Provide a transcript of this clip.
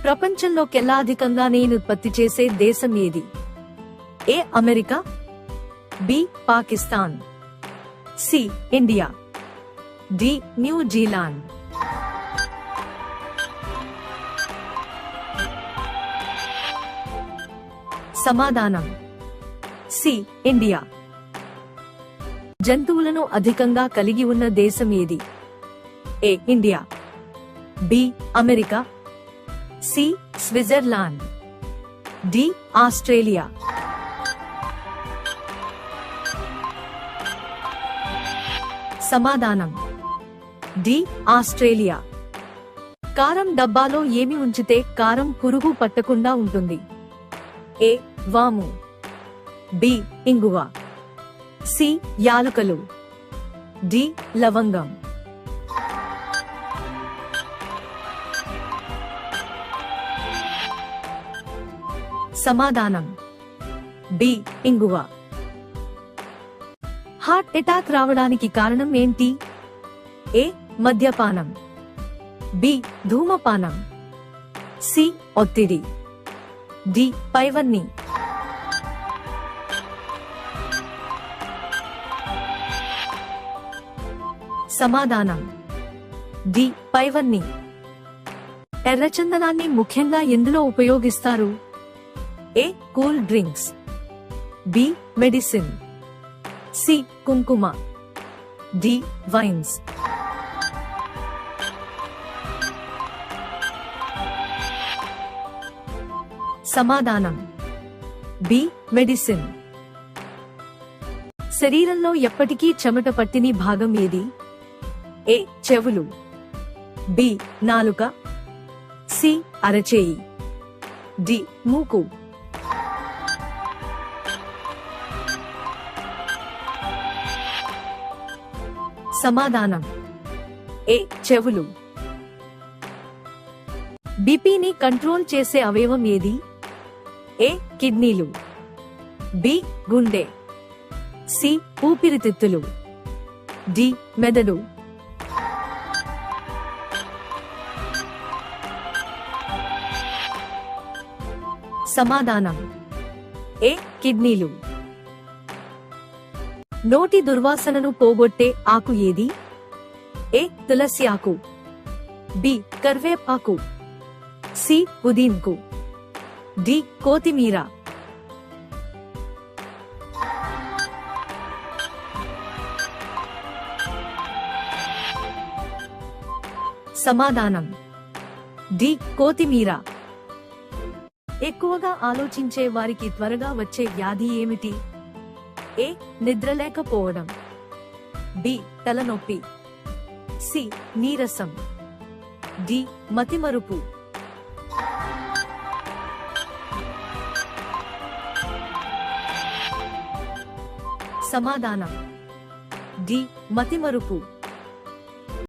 ప్రపంచంలోకెల్లా అధికంగా నెయ్యిని ఉత్పత్తి చేసే దేశం ఏది? A America, B Pakistan, C India, D New Zealand. సమాధానం సి ఇండియా. జంతువులను అధికంగా కలిగి ఉన్న దేశం ఏది? A India, B America, C Switzerland, D Australia. సమాధానం డి ఆస్ట్రేలియా. కారం డబ్బాలో ఏమి ఉంచితే కారం పురుగు పట్టకుండా ఉంటుంది? ఏ వాము, బి ఇంగువ, సి యాలకులు, డి లవంగం. సమాధానం బి ఇంగువ. హార్ట్ అటాక్ రావడానికి కారణం ఏంటి? ఏ మద్యపానం, బి ధూమపానం, సి ఒత్తిడి, డి పైవన్నీ. సమాధానం డి పైవన్నీ. ఎర్రచందనాన్ని ముఖ్యంగా ఎందులో ఉపయోగిస్తారు? A cool drinks, B medicine, C కుంకుమ, డి వైన్స్. సమాధానం బి మెడిసిన్. శరీరంలో ఎప్పటికీ చెమట పట్టిని భాగం ఏది? ఏ చెవులు, బి నాలుక, సి అరచేయి, డి మూకు. సమాధానం ఏ చెవులు. బీపీని కంట్రోల్ చేసే అవయవం ఏది? ఏ కిడ్నీలు, బి గుండె, సి ఊపిరితిత్తులు, డి మెదడు. సమాధానం ఏ కిడ్నీలు. నోటి దుర్వాసనను పోగొట్టే ఆకు ఏది? ఏ తులసి ఆకు, బి కరివేపాకు, సి పుదీనాకు, డి కొత్తిమీర. సమాధానం డి కొత్తిమీర. ఎక్కువగా ఆలోచించే వారికి త్వరగా వచ్చే వ్యాధి ఏమిటి? ఏ నిద్రలేకపోవడం, బి తలనొప్పి, సి నీరసం, డి మతిమరుపు. సమాధానం డి మతిమరుపు.